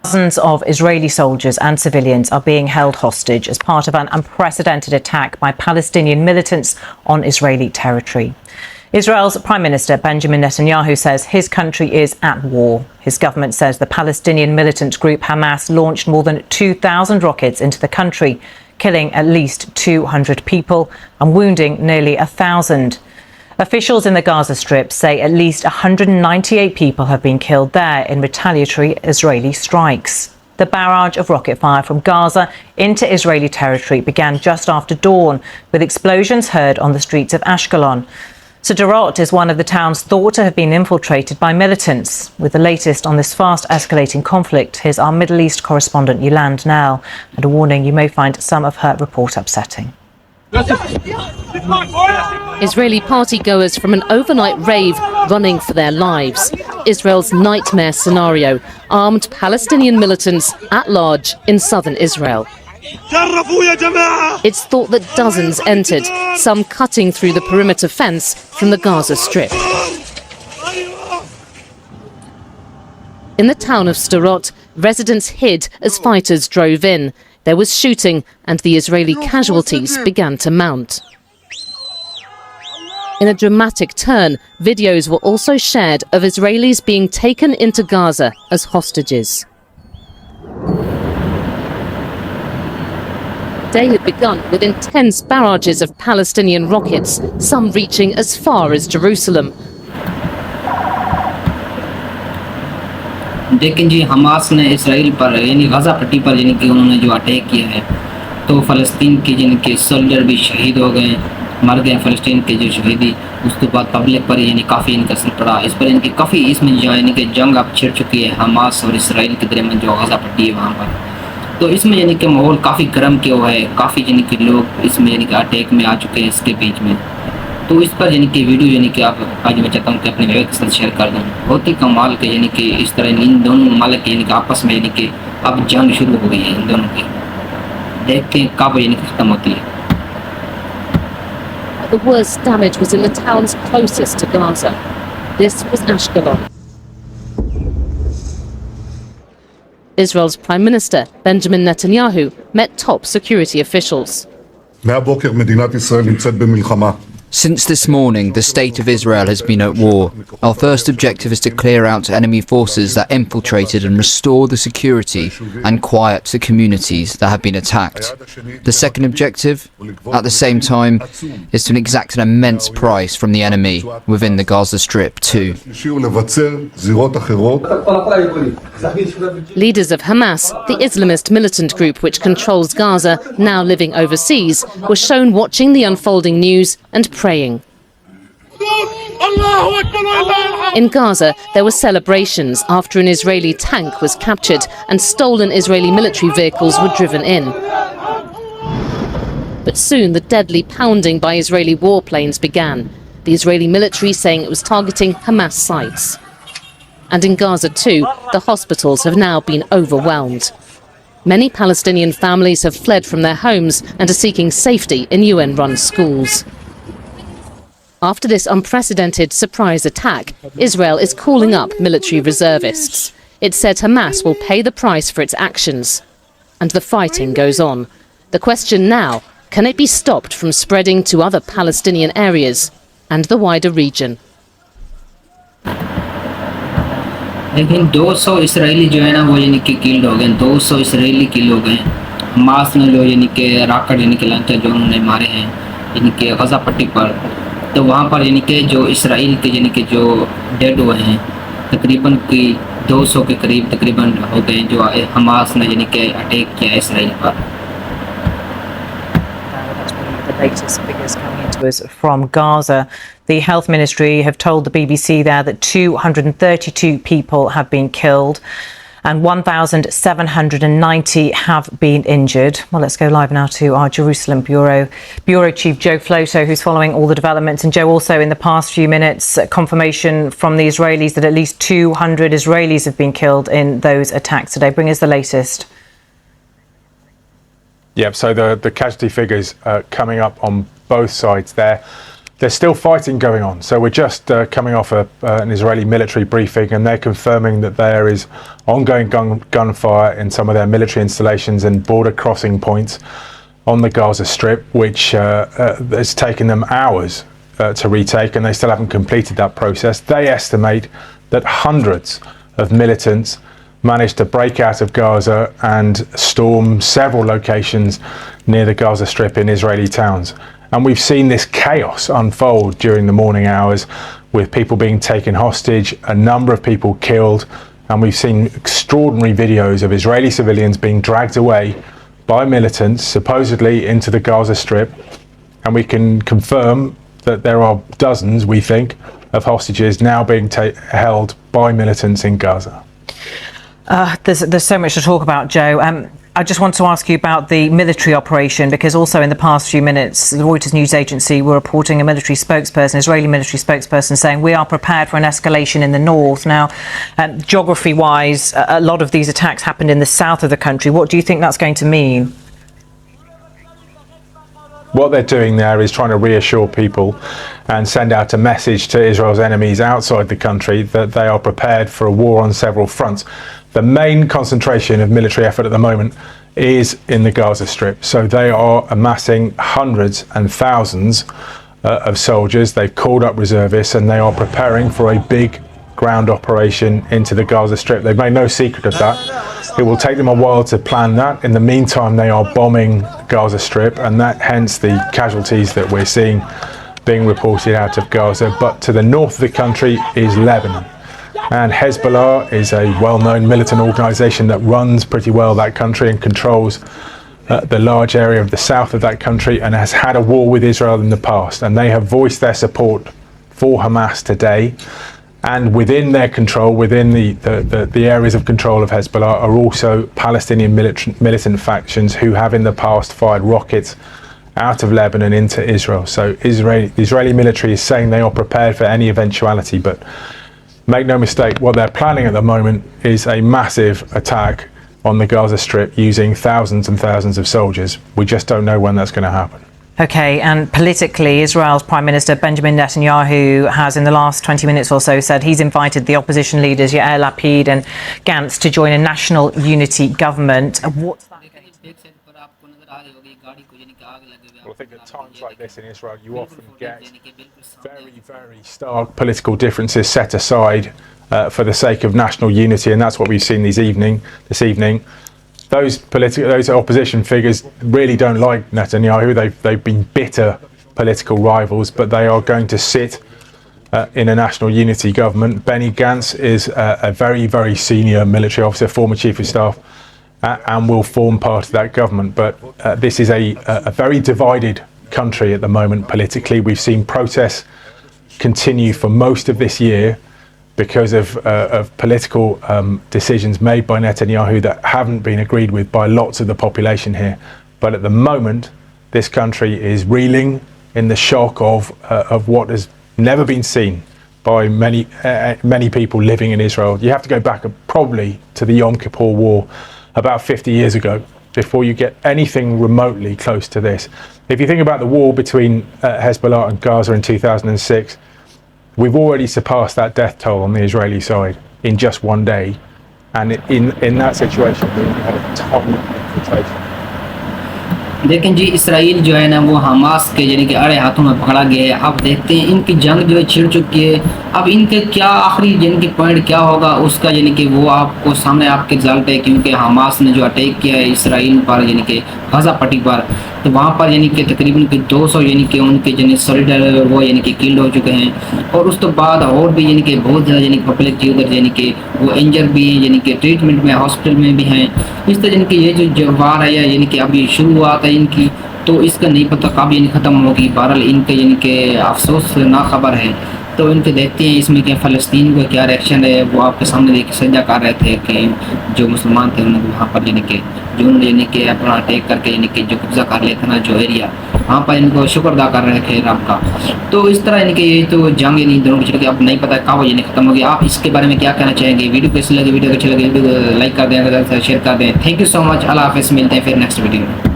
Dozens of Israeli soldiers and civilians are being held hostage as part of an unprecedented attack by Palestinian militants on Israeli territory. Israel's Prime Minister Benjamin Netanyahu says his country is at war. His government says the Palestinian militant group Hamas launched more than 2,000 rockets into the country, killing at least 200 people and wounding nearly 1,000. Officials in the Gaza Strip say at least 198 people have been killed there in retaliatory Israeli strikes. The barrage of rocket fire from Gaza into Israeli territory began just after dawn, with explosions heard on the streets of Ashkelon. Sderot is one of the towns thought to have been infiltrated by militants. With the latest on this fast escalating conflict, here's our Middle East correspondent Yolande Nell. And a warning, you may find some of her report upsetting. Israeli party-goers from an overnight rave running for their lives. Israel's nightmare scenario, armed Palestinian militants at large in southern Israel. It's thought that dozens entered, some cutting through the perimeter fence from the Gaza Strip. In the town of Sderot, residents hid as fighters drove in. There was shooting and the Israeli casualties began to mount. In a dramatic turn, videos were also shared of Israelis being taken into Gaza as hostages. Day had begun with intense barrages of Palestinian rockets, some reaching as far as Jerusalem. लेकिन जी Hamas ने Israel पर यानी Gaza पट्टी पर यानी कि उन्होंने जो अटैक किया है तो फ़लस्तीन के जिनके सोल्जर भी शहीद हो गए, मर गए फ़लस्तीन के जो शहीदी, उसके बाद पब्लिक पर यानी काफ़ी इनका असर पड़ा। इस पर इनकी काफ़ी इसमें जो यानी कि जंग अब छिड़ चुकी है हमास और इसराइल के दरमियान जो गाजा पट्टी है वहाँ पर। तो इसमें यानी कि माहौल काफ़ी गर्म किया हुआ है, काफ़ी यानी कि लोग इसमें यानी कि अटैक में आ चुके हैं इसके बीच में। तो इस पर यानी कि वीडियो यानी कि आप आज मैं चाहता हूँ कि अपने व्यूअर्स के साथ शेयर कर दूँ। बहुत ही कमाल के यानी कि इस तरह इन दोनों ममालिक यानी कि आपस में यानी कि अब जंग शुरू हो गई है इन दोनों की। देखते हैं कब यानी कि खत्म होती है। The worst damage was in the towns closest to Gaza. This was Ashkelon. Israel's Prime Minister Benjamin Netanyahu met top security officials. מהבוקר מדינת ישראל נמצאת במלחמה. Since this morning, the state of Israel has been at war. Our first objective is to clear out enemy forces that infiltrated and restore the security and quiet the communities that have been attacked. The second objective, at the same time, is to exact an immense price from the enemy within the Gaza Strip too. Leaders of Hamas, the Islamist militant group which controls Gaza, now living overseas, were shown watching the unfolding news and praying. In Gaza, there were celebrations after an Israeli tank was captured and stolen Israeli military vehicles were driven in. But soon the deadly pounding by Israeli warplanes began, the Israeli military saying it was targeting Hamas sites. And in Gaza too, the hospitals have now been overwhelmed. Many Palestinian families have fled from their homes and are seeking safety in UN-run schools. After this unprecedented surprise attack, Israel is calling up military reservists. It said Hamas will pay the price for its actions. And the fighting goes on. The question now, can it be stopped from spreading to other Palestinian areas and the wider region? लेकिन 200 Israeli जो है ना वो यानी कि killed हो गए, 200 Israeli किल हो गए। हमास ने जो यानी कि रॉकेट यानी कि लॉन्चर जो उन्होंने मारे हैं यानी कि गाजा पट्टी पर, तो वहाँ पर यानी कि जो इसराइल के यानी कि जो डेड हुए हैं तकरीबन की 200 के करीब तकरीबन हो गए जो हमास ने यानी कि अटैक किया इसराइल पर। The latest figures coming into us from Gaza. The Health Ministry have told the BBC there that 232 people have been killed and 1,790 have been injured. Well, let's go live now to our Jerusalem Bureau Chief Joe Floto, who's following all the developments. And Joe, also in the past few minutes, confirmation from the Israelis that at least 200 Israelis have been killed in those attacks today. Bring us the latest. Yeah, so the casualty figures coming up on both sides there. There's still fighting going on. So we're just coming off an Israeli military briefing, and they're confirming that there is ongoing gunfire in some of their military installations and border crossing points on the Gaza Strip, which has taken them hours to retake, and they still haven't completed that process. They estimate that hundreds of militants managed to break out of Gaza and storm several locations near the Gaza Strip in Israeli towns. And we've seen this chaos unfold during the morning hours, with people being taken hostage, a number of people killed, and we've seen extraordinary videos of Israeli civilians being dragged away by militants, supposedly into the Gaza Strip. And we can confirm that there are dozens, we think, of hostages now being held by militants in Gaza. There's so much to talk about, Joe. I just want to ask you about the military operation, because also in the past few minutes, the Reuters news agency were reporting a military spokesperson, Israeli military spokesperson, saying we are prepared for an escalation in the north. Now, geography-wise, a lot of these attacks happened in the south of the country. What do you think that's going to mean? What they're doing there is trying to reassure people and send out a message to Israel's enemies outside the country that they are prepared for a war on several fronts. The main concentration of military effort at the moment is in the Gaza Strip. So they are amassing hundreds and thousands of soldiers. They've called up reservists, and they are preparing for a big ground operation into the Gaza Strip. They've made no secret of that. It will take them a while to plan that. In the meantime, they are bombing the Gaza Strip, and that hence the casualties that we're seeing being reported out of Gaza. But to the north of the country is Lebanon. And Hezbollah is a well-known militant organisation that runs pretty well that country and controls the large area of the south of that country, and has had a war with Israel in the past. And they have voiced their support for Hamas today. And within their control, within the areas of control of Hezbollah, are also Palestinian militant factions who have in the past fired rockets out of Lebanon into Israel. So the Israeli military is saying they are prepared for any eventuality, but make no mistake, what they're planning at the moment is a massive attack on the Gaza Strip using thousands and thousands of soldiers. We just don't know when that's going to happen. OK, and politically, Israel's Prime Minister Benjamin Netanyahu has in the last 20 minutes or so said he's invited the opposition leaders Yair Lapid and Gantz to join a national unity government. What's that? Well, I think at times like this in Israel, you often get very, very stark political differences set aside for the sake of national unity, and that's what we've seen this evening. Those opposition figures really don't like Netanyahu. They've been bitter political rivals, but they are going to sit in a national unity government. Benny Gantz is a very, very senior military officer, former chief of staff, and will form part of that government. But this is a very divided country at the moment politically. We've seen protests continue for most of this year because of political decisions made by Netanyahu that haven't been agreed with by lots of the population here. But at the moment, this country is reeling in the shock of what has never been seen by many people living in Israel. You have to go back probably to the Yom Kippur War about 50 years ago before you get anything remotely close to this. If you think about the war between Hezbollah and Gaza in 2006, we've already surpassed that death toll on the Israeli side in just one day. And in that situation, we only had a ton of infiltration. लेकिन जी Israel जो है ना वो Hamas के यानी कि अड़े हाथों में पकड़ा गया है। अब देखते हैं इनकी जंग जो है छिड़ चुकी है। अब इनके क्या आखिरी यानी कि पॉइंट क्या होगा उसका यानी कि वो आपको सामने आपके रिजल्ट है, क्योंकि हमास ने जो अटैक किया है इसराइल पर यानी कि गाजा पट्टी पर, तो वहाँ पर यानी कि तकरीबन 200 यानी कि उनके यानी सोल्जर वो यानी कि किल्ड हो चुके हैं। और उस तो बाद और भी यानी कि बहुत ज़्यादा यानी पब्लिक जी उधर यानी कि वो इंजर भी हैं, यानी कि ट्रीटमेंट में हॉस्पिटल में भी हैं। इस तरह यानी कि ये जो वार है यानी कि अभी शुरुआत है इनकी, तो इसका नहीं पता कब यानी ख़त्म होगी। बहरहाल इनके यानी कि अफसोस ना खबर है। तो इनके देखते हैं इसमें क्या फ़लस्तीन का क्या रिएक्शन है। वो आपके सामने देखिए सजा कर रहे थे कि जो मुसलमान थे उन्होंने वहाँ पर यानी कि जो उन्होंने यानी कि अपना अटैक करके यानी कि जो कब्ज़ा कर लिया था ना जो एरिया, वहाँ पर इनको शुक्र अदा कर रहे थे रब का। तो इस तरह यानी कि ये तो जंग यानी दोनों की चल के अब नहीं पता कब यानी ख़त्म होगी। आप इसके बारे में क्या कहना चाहेंगे? वीडियो कैसी लगी? वीडियो अच्छी लगी वीडियो को लाइक कर दें, अगर शेयर कर दें। Thank you so much. अल्लाह हाफ़िज़। मिलते हैं फिर नेक्स्ट वीडियो में।